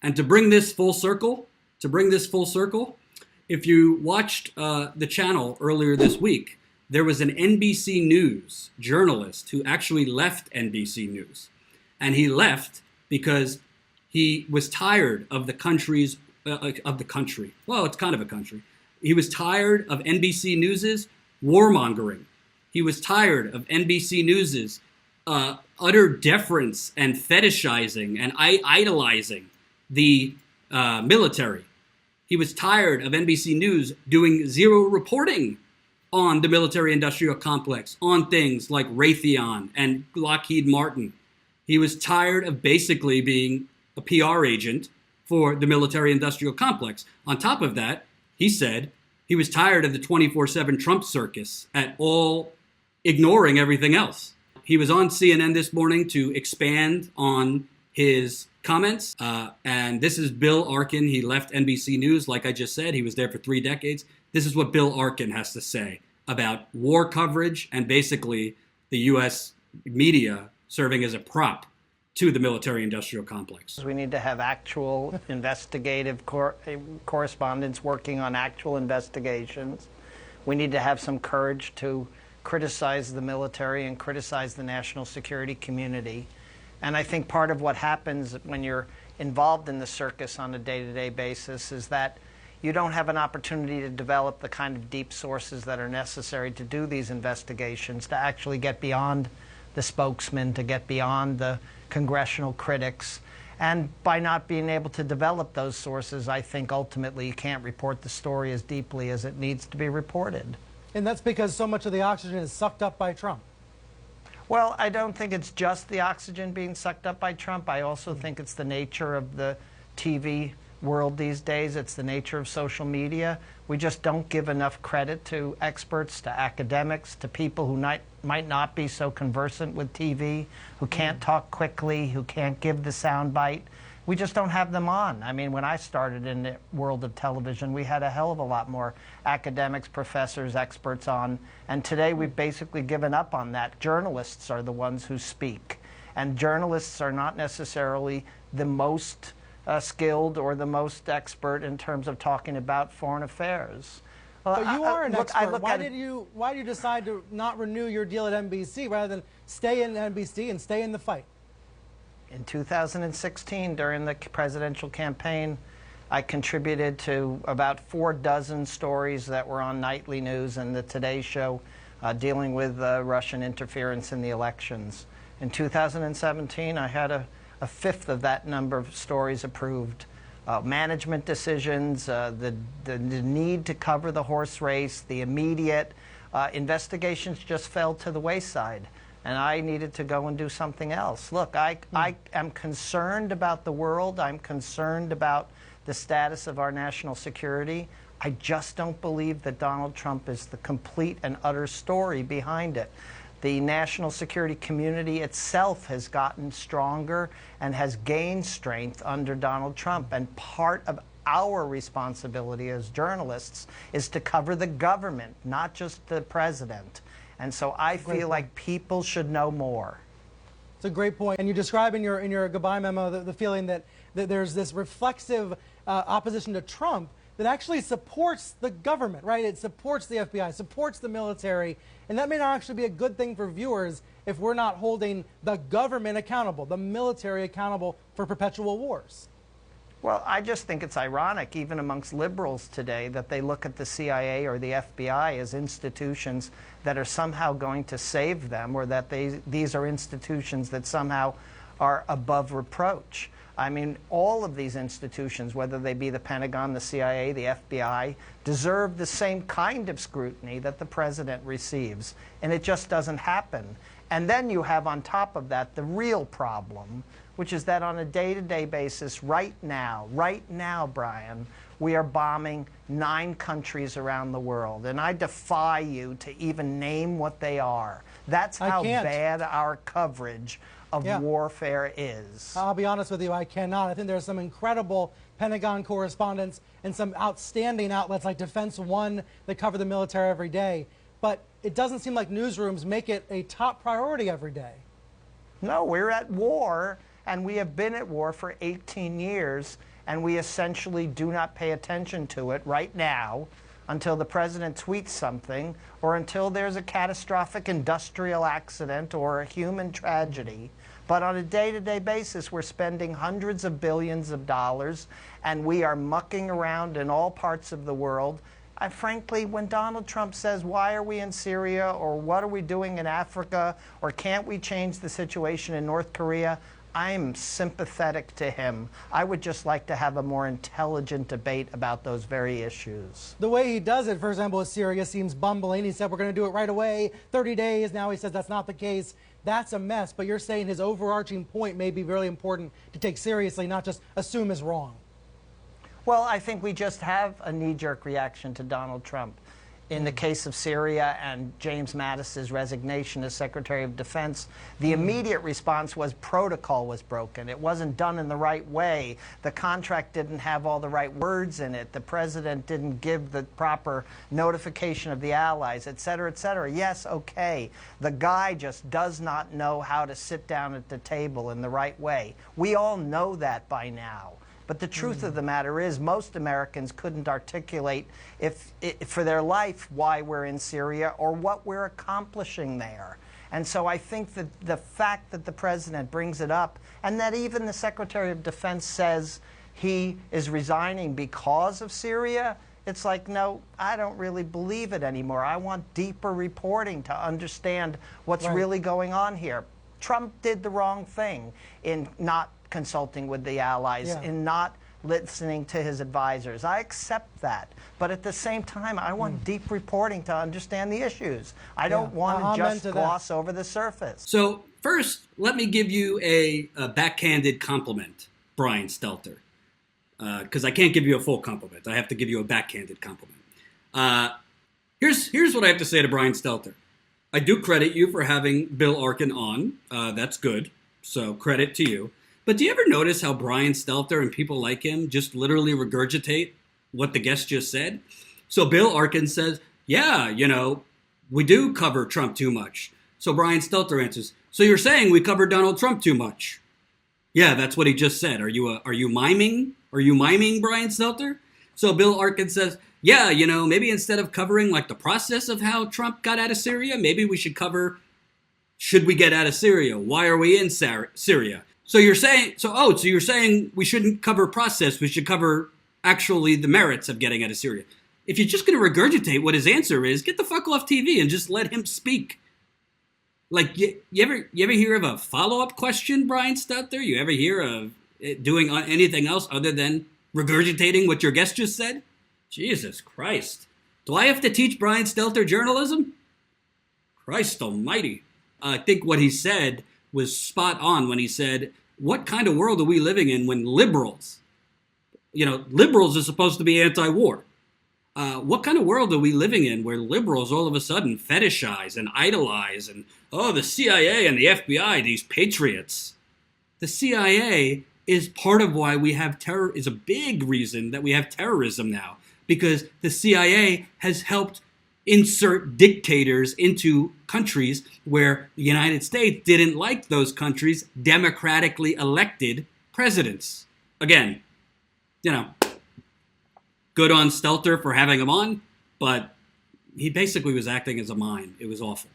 And to bring this full circle, if you watched the channel earlier this week, there was an NBC News journalist who actually left NBC News. And he left because he was tired of the country's, of the country. Well, it's kind of a country. He was tired of NBC News's warmongering. He was tired of NBC News's utter deference and fetishizing and idolizing the military. He was tired of NBC News doing zero reporting on the military-industrial complex, on things like Raytheon and Lockheed Martin. He was tired of basically being a PR agent for the military-industrial complex. On top of that, he said he was tired of the 24/7 Trump circus at all ignoring everything else. He was on CNN this morning to expand on his comments. And this is Bill Arkin. He left NBC News, like I just said. He was there for 3 decades. This is what Bill Arkin has to say about war coverage and basically the U.S. media serving as a prop to the military-industrial complex. We need to have actual investigative correspondents working on actual investigations. We need to have some courage to criticize the military and criticize the national security community. And I think part of what happens when you're involved in the circus on a day-to-day basis is that you don't have an opportunity to develop the kind of deep sources that are necessary to do these investigations, to actually get beyond the spokesman, to get beyond the congressional critics. And by not being able to develop those sources, I think ultimately you can't report the story as deeply as it needs to be reported. And that's because so much of the oxygen is sucked up by Trump. Well, I don't think it's just the oxygen being sucked up by Trump. I also think it's the nature of the TV world these days. It's the nature of social media. We just don't give enough credit to experts, to academics, to people who might not be so conversant with TV, who can't talk quickly, who can't give the soundbite. We just don't have them on. I mean, when I started in the world of television, we had a hell of a lot more academics, professors, experts on. And today we've basically given up on that. Journalists are the ones who speak. And journalists are not necessarily the most skilled or the most expert in terms of talking about foreign affairs. But you are an expert. Why did you decide to not renew your deal at NBC rather than stay in NBC and stay in the fight? In 2016, during the presidential campaign, I contributed to about 4 dozen stories that were on nightly news and the Today Show dealing with Russian interference in the elections. In 2017, I had a fifth of that number of stories approved. Management decisions, the need to cover the horse race, the immediate investigations just fell to the wayside. And I needed to go and do something else. Look, I am concerned about the world. I'm concerned about the status of our national security. I just don't believe that Donald Trump is the complete and utter story behind it. The national security community itself has gotten stronger and has gained strength under Donald Trump. And part of our responsibility as journalists is to cover the government, not just the president. And so I feel like people should know more. It's a great point. And you describe in your goodbye memo the feeling that there's this reflexive opposition to Trump that actually supports the government, right? It supports the FBI, supports the military. And that may not actually be a good thing for viewers if we're not holding the government accountable, the military accountable for perpetual wars. Well, I just think it's ironic, even amongst liberals today, that they look at the CIA or the FBI as institutions that are somehow going to save them, or that these are institutions that somehow are above reproach. I mean, all of these institutions, whether they be the Pentagon, the CIA, the FBI, deserve the same kind of scrutiny that the president receives, and it just doesn't happen. And then you have on top of that the real problem, which is that on a day-to-day basis right now, Brian, we are bombing 9 countries around the world. And I defy you to even name what they are. That's how bad our coverage of warfare is. I'll be honest with you, I cannot. I think there's some incredible Pentagon correspondents and some outstanding outlets like Defense One that cover the military every day. But it doesn't seem like newsrooms make it a top priority every day. No, we're at war. And we have been at war for 18 years, and we essentially do not pay attention to it right now until the president tweets something or until there's a catastrophic industrial accident or a human tragedy. But on a day-to-day basis, we're spending hundreds of billions of dollars, and we are mucking around in all parts of the world. And frankly, when Donald Trump says, why are we in Syria, or what are we doing in Africa, or can't we change the situation in North Korea, I'm sympathetic to him. I would just like to have a more intelligent debate about those very issues. The way he does it, for example, with Syria seems bumbling. He said, we're going to do it right away, 30 days. Now he says that's not the case. That's a mess. But you're saying his overarching point may be really important to take seriously, not just assume is wrong. Well, I think we just have a knee-jerk reaction to Donald Trump. In the case of Syria and James Mattis's resignation as Secretary of Defense, the immediate response was protocol was broken. It wasn't done in the right way. The contract didn't have all the right words in it. The president didn't give the proper notification of the allies, et cetera, et cetera. Yes, okay. The guy just does not know how to sit down at the table in the right way. We all know that by now. But the truth of the matter is most Americans couldn't articulate for their life why we're in Syria or what we're accomplishing there. And so I think that the fact that the president brings it up and that even the Secretary of Defense says he is resigning because of Syria, it's like, no, I don't really believe it anymore. I want deeper reporting to understand what's really going on here. Trump did the wrong thing in not consulting with the allies, in not listening to his advisors. I accept that. But at the same time, I want deep reporting to understand the issues. I don't want to just gloss over the surface. So first, let me give you a backhanded compliment, Brian Stelter, because I can't give you a full compliment. I have to give you a backhanded compliment. Here's what I have to say to Brian Stelter. I do credit you for having Bill Arkin on. That's good. So credit to you. But do you ever notice how Brian Stelter and people like him just literally regurgitate what the guest just said? So Bill Arkin says, yeah, we do cover Trump too much. So Brian Stelter answers, so you're saying we cover Donald Trump too much? Yeah, that's what he just said. Are you miming? Are you miming, Brian Stelter? So Bill Arkin says, yeah, maybe instead of covering like the process of how Trump got out of Syria, maybe we should cover, should we get out of Syria? Why are we in Syria? So you're saying we shouldn't cover process, we should cover actually the merits of getting out of Syria. If you're just going to regurgitate what his answer is, get the fuck off TV and just let him speak. Like, you ever hear of a follow-up question, Brian Stelter? You ever hear of it doing anything else other than regurgitating what your guest just said? Jesus Christ. Do I have to teach Brian Stelter journalism? Christ almighty. I think what he said was spot on when he said, what kind of world are we living in when liberals are supposed to be anti-war? What kind of world are we living in where liberals all of a sudden fetishize and idolize and, the CIA and the FBI, these patriots? The CIA is part of why we have terror, is a big reason that we have terrorism now, because the CIA has helped insert dictators into countries where the United States didn't like those countries' democratically elected presidents. Again, good on Stelter for having him on, but he basically was acting as a mime. It was awful.